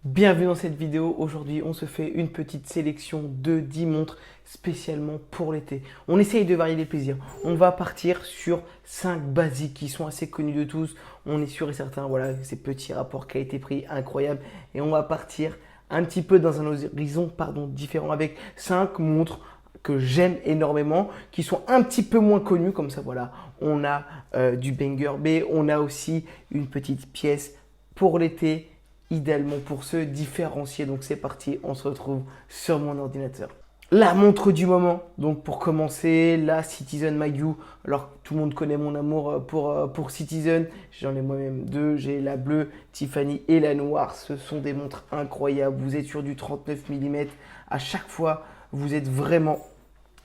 Bienvenue dans cette vidéo. Aujourd'hui, on se fait une petite sélection de 10 montres spécialement pour l'été. On essaye de varier les plaisirs. On va partir sur 5 basiques qui sont assez connus de tous. On est sûr et certain, voilà, ces petits rapports qualité-prix incroyables. Et on va partir un petit peu dans un horizon différent avec 5 montres que j'aime énormément, qui sont un petit peu moins connues. Comme ça, voilà, on a du banger B, on a aussi une petite pièce pour l'été idéalement pour se différencier. Donc c'est parti, on se retrouve sur mon ordinateur. La montre du moment, donc pour commencer, la Citizen Magyu. Alors tout le monde connaît mon amour pour Citizen, j'en ai moi-même deux, j'ai la bleue Tiffany et la noire. Ce sont des montres incroyables, vous êtes sur du 39 mm, à chaque fois vous êtes vraiment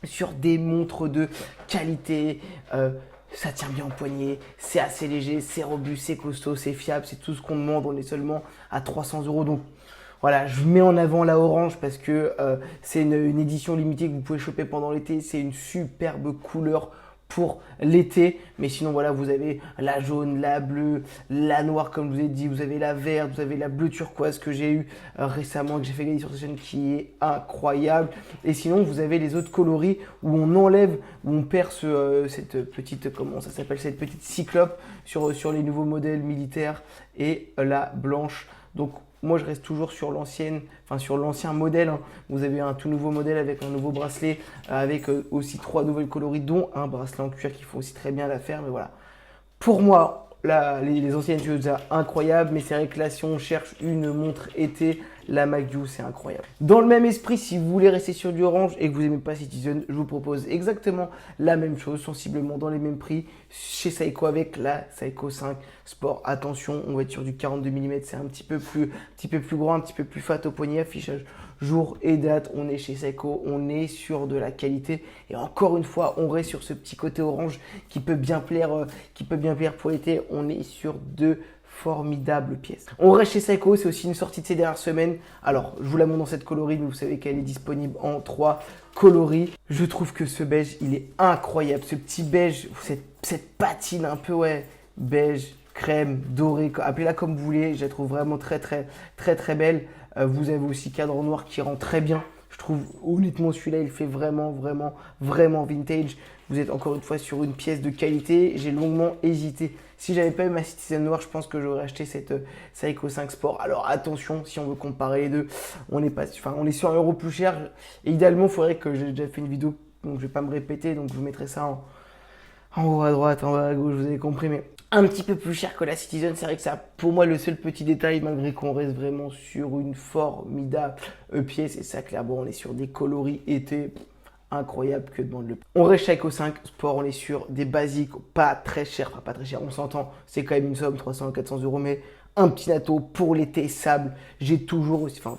sur des montres de qualité. Ça tient bien au poignet, c'est assez léger, c'est robuste, c'est costaud, c'est fiable, c'est tout ce qu'on demande. On est seulement à 300 euros. Donc voilà, je mets en avant la orange parce que c'est une édition limitée que vous pouvez choper pendant l'été. C'est une superbe couleur pour l'été. Mais sinon, voilà, vous avez la jaune, la bleue, la noire, comme je vous ai dit. Vous avez la verte, vous avez la bleue turquoise que j'ai eu récemment, que j'ai fait gagner sur cette chaîne, qui est incroyable. Et sinon, vous avez les autres coloris où on enlève, où on perd cette petite, comment ça s'appelle, cette petite cyclope sur les nouveaux modèles militaires et la blanche. Donc, moi, je reste toujours sur sur l'ancien modèle, hein. Vous avez un tout nouveau modèle avec un nouveau bracelet, avec aussi 3 nouvelles coloris, dont un bracelet en cuir qui font aussi très bien l'affaire. Mais voilà, pour moi, les anciennes, je trouve ça incroyable, mais c'est vrai que là, si on cherche une montre été, la Magyu, c'est incroyable. Dans le même esprit, si vous voulez rester sur du orange et que vous n'aimez pas Citizen, je vous propose exactement la même chose, sensiblement dans les mêmes prix, chez Seiko avec la Seiko 5 Sport. Attention, on va être sur du 42 mm, c'est un petit peu plus grand, un petit peu plus fat au poignet, affichage jour et date. On est chez Seiko, on est sur de la qualité. Et encore une fois, on reste sur ce petit côté orange qui peut bien plaire, pour l'été. On est sur de formidables pièces. On reste chez Seiko, c'est aussi une sortie de ces dernières semaines. Alors, je vous la montre dans cette coloris, mais vous savez qu'elle est disponible en 3 coloris. Je trouve que ce beige, il est incroyable. Ce petit beige, cette patine un peu, ouais, beige, crème, doré, appelez-la comme vous voulez. Je la trouve vraiment très belle. Vous avez aussi cadre noir qui rend très bien. Je trouve honnêtement celui-là, il fait vraiment vintage. Vous êtes encore une fois sur une pièce de qualité. J'ai longuement hésité. Si j'avais pas eu ma Citizen noire, je pense que j'aurais acheté cette Seiko 5 Sport. Alors attention, si on veut comparer les deux, on est sur 1 euro plus cher. Et idéalement, il faudrait que j'ai déjà fait une vidéo, donc je vais pas me répéter, donc je vous mettrai ça en haut à droite, en bas à gauche, vous avez compris, mais un petit peu plus cher que la Citizen. C'est vrai que ça, pour moi, le seul petit détail, malgré qu'on reste vraiment sur une formidable pièce. Et ça, clairement, on est sur des coloris été incroyables que demande le. On reste chez Seiko 5 Sport, on est sur des basiques pas très chers, enfin pas très chers, on s'entend, c'est quand même une somme, 300 à 400 euros, mais un petit natto pour l'été sable. J'ai toujours aussi, enfin,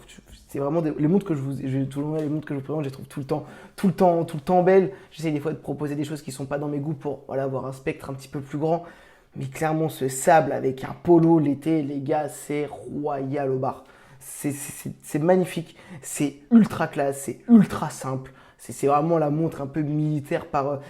c'est vraiment les montres que les montres que je vous présente, je les trouve tout le temps belles. J'essaie des fois de proposer des choses qui sont pas dans mes goûts pour, voilà, avoir un spectre un petit peu plus grand. Mais clairement, ce sable avec un polo l'été, les gars, c'est royal au bar. C'est magnifique, c'est ultra classe, c'est ultra simple. C'est vraiment la montre un peu militaire par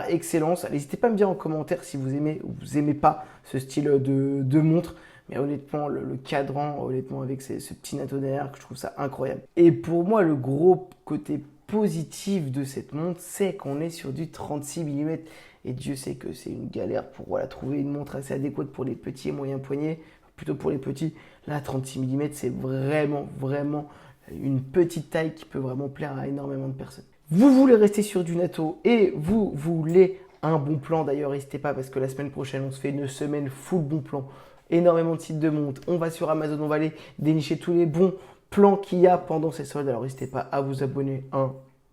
excellence. N'hésitez pas à me dire en commentaire si vous aimez ou vous aimez pas ce style de montre. Mais honnêtement, le cadran, honnêtement, avec ce petit natto derrière, que je trouve ça incroyable. Et pour moi, le gros côté positif de cette montre, c'est qu'on est sur du 36 mm. Et Dieu sait que c'est une galère pour, voilà, trouver une montre assez adéquate pour les petits et moyens poignets. Plutôt pour les petits. Là, 36 mm, c'est vraiment une petite taille qui peut vraiment plaire à énormément de personnes. Vous voulez rester sur du natto et vous voulez un bon plan. D'ailleurs, n'hésitez pas parce que la semaine prochaine, on se fait une semaine full bon plan. Énormément de sites de montres. On va sur Amazon, on va aller dénicher tous les bons plans qu'il y a pendant ces soldes. Alors, n'hésitez pas à vous abonner.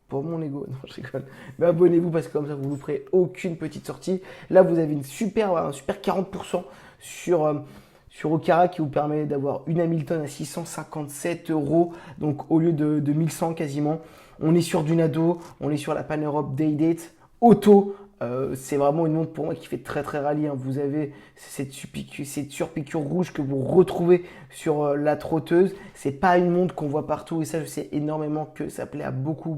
Pour mon ego, non, je rigole. Mais abonnez-vous parce que comme ça, vous ne louperez aucune petite sortie. Là, vous avez un super 40% sur Okara qui vous permet d'avoir une Hamilton à 657 euros. Donc, au lieu de 1100 quasiment. On est sur du Nado, on est sur la Pan Europe Day Date Auto. C'est vraiment une montre pour moi qui fait très rallye, hein. Vous avez cette surpiqûre rouge que vous retrouvez sur la trotteuse. C'est pas une montre qu'on voit partout et ça, je sais énormément que ça plaît à beaucoup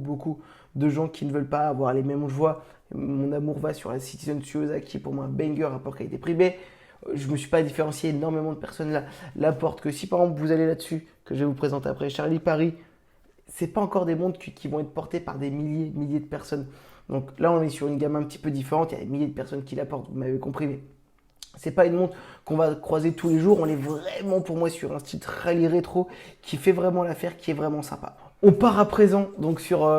de gens qui ne veulent pas avoir les mêmes joies. Mon amour va sur la Citizen Suosa qui est pour moi un banger rapport qualité-prix. Je me suis pas différencié, énormément de personnes la portent. Que si par exemple vous allez là-dessus, que je vais vous présenter après, Charlie Paris, c'est pas encore des montres qui vont être portées par des milliers de personnes. Donc là, on est sur une gamme un petit peu différente. Il y a des milliers de personnes qui la portent, vous m'avez compris. Mais c'est pas une montre qu'on va croiser tous les jours. On est vraiment, pour moi, sur un style rallye rétro qui fait vraiment l'affaire, qui est vraiment sympa. On part à présent donc sur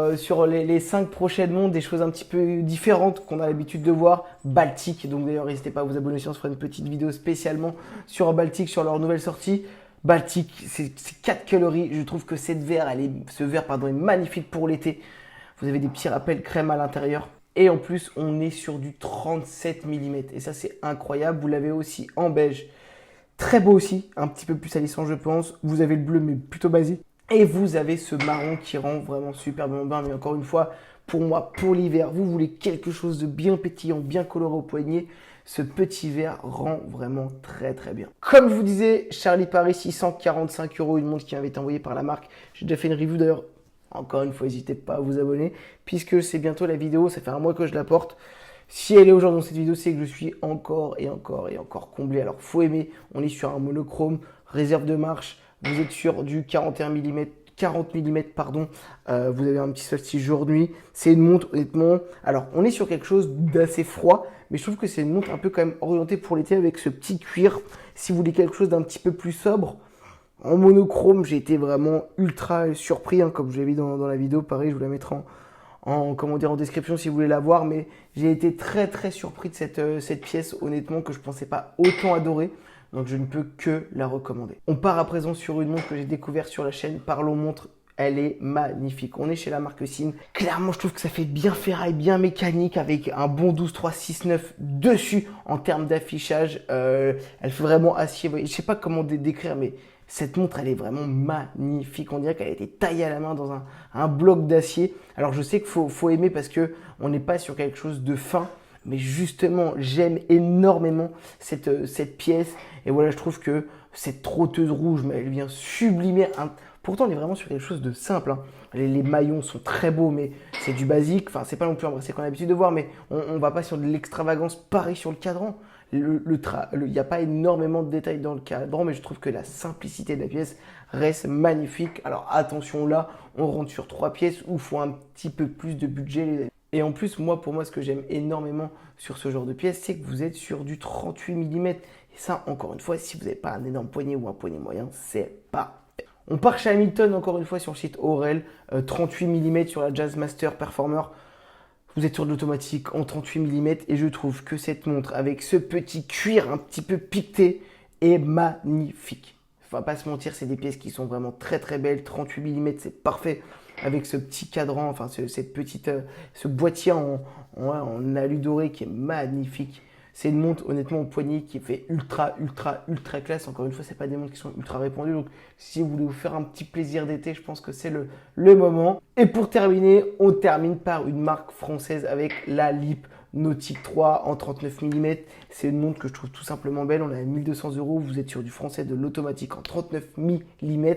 les 5 prochaines montres, des choses un petit peu différentes qu'on a l'habitude de voir. Baltic, donc d'ailleurs n'hésitez pas à vous abonner, si on se fera une petite vidéo spécialement sur Baltic, sur leur nouvelle sortie. Baltic, c'est 4 calories. Je trouve que ce verre est magnifique pour l'été. Vous avez des petits rappels crème à l'intérieur. Et en plus, on est sur du 37 mm. Et ça, c'est incroyable. Vous l'avez aussi en beige. Très beau aussi. Un petit peu plus salissant, je pense. Vous avez le bleu, mais plutôt basique. Et vous avez ce marron qui rend vraiment superbement bien. Mais encore une fois, pour moi, pour l'hiver, vous voulez quelque chose de bien pétillant, bien coloré au poignet. Ce petit verre rend vraiment très bien. Comme je vous disais, Charlie Paris, 645 €, une montre qui m'avait été envoyée par la marque. J'ai déjà fait une review d'ailleurs. Encore une fois, n'hésitez pas à vous abonner, puisque c'est bientôt la vidéo, ça fait un mois que je la porte. Si elle est aujourd'hui dans cette vidéo, c'est que je suis encore comblé. Alors, faut aimer, on est sur un monochrome, réserve de marche, vous êtes sur du 41 mm, 40 mm, pardon. Vous avez un petit solstice jour-nuit. C'est une montre, honnêtement. Alors, on est sur quelque chose d'assez froid, mais je trouve que c'est une montre un peu quand même orientée pour l'été avec ce petit cuir. Si vous voulez quelque chose d'un petit peu plus sobre, en monochrome, j'ai été vraiment ultra surpris, hein, comme je l'ai vu dans la vidéo. Pareil, je vous la mettrai en description si vous voulez la voir. Mais j'ai été très surpris de cette pièce, honnêtement, que je ne pensais pas autant adorer. Donc je ne peux que la recommander. On part à présent sur une montre que j'ai découverte sur la chaîne Parlons Montre. Elle est magnifique. On est chez la marque Sinn. Clairement, je trouve que ça fait bien ferraille, bien mécanique, avec un bon 12369 dessus en termes d'affichage. Elle fait vraiment acier. Je ne sais pas comment décrire, mais cette montre, elle est vraiment magnifique. On dirait qu'elle a été taillée à la main dans un bloc d'acier. Alors, je sais qu'il faut aimer parce qu'on n'est pas sur quelque chose de fin. Mais justement, j'aime énormément cette pièce. Et voilà, je trouve que cette trotteuse rouge, mais elle vient sublimer. Pourtant, on est vraiment sur quelque chose de simple, hein. Les maillons sont très beaux, mais c'est du basique. Enfin, c'est pas non plus embrassé qu'on a l'habitude de voir, mais on va pas sur de l'extravagance. Pareil sur le cadran. Il n'y a pas énormément de détails dans le cadran, mais je trouve que la simplicité de la pièce reste magnifique. Alors attention là, on rentre sur 3 pièces où il faut un petit peu plus de budget, les amis. Et en plus, pour moi, ce que j'aime énormément sur ce genre de pièce, c'est que vous êtes sur du 38 mm. Et ça, encore une fois, si vous n'avez pas un énorme poignet ou un poignet moyen, c'est pas. On part chez Hamilton, encore une fois, sur le site Aurel, 38 mm sur la Jazzmaster Performer. Vous êtes sur de l'automatique en 38 mm et je trouve que cette montre, avec ce petit cuir un petit peu piqueté, est magnifique. On va pas se mentir, c'est des pièces qui sont vraiment très belles. 38 mm, c'est parfait. Avec ce petit cadran, enfin ce boîtier en alu doré qui est magnifique. C'est une montre honnêtement au poignet qui fait ultra classe. Encore une fois, c'est pas des montres qui sont ultra répandues. Donc si vous voulez vous faire un petit plaisir d'été, je pense que c'est le moment. Et pour terminer, on termine par une marque française avec la LEAP Nautique 3 en 39 mm. C'est une montre que je trouve tout simplement belle. On est à 1200 €. Vous êtes sur du français de l'automatique en 39 mm.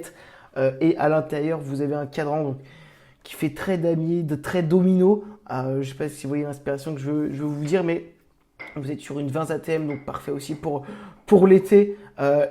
Et à l'intérieur, vous avez un cadran donc, qui fait très damier, très domino. Je ne sais pas si vous voyez l'inspiration que je veux vous dire, mais vous êtes sur une 20 ATM, donc parfait aussi pour l'été.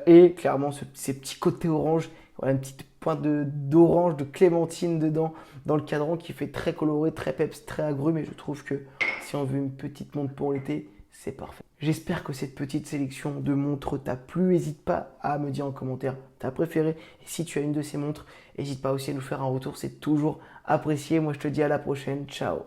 Et clairement, ces petits côtés orange, voilà, une petite pointe d'orange, de clémentine dedans, dans le cadran qui fait très coloré, très peps, très agrume. Et je trouve que si on veut une petite montre pour l'été, c'est parfait. J'espère que cette petite sélection de montres t'a plu. N'hésite pas à me dire en commentaire ta préférée. Et si tu as une de ces montres, n'hésite pas aussi à nous faire un retour. C'est toujours apprécié. Moi, je te dis à la prochaine. Ciao.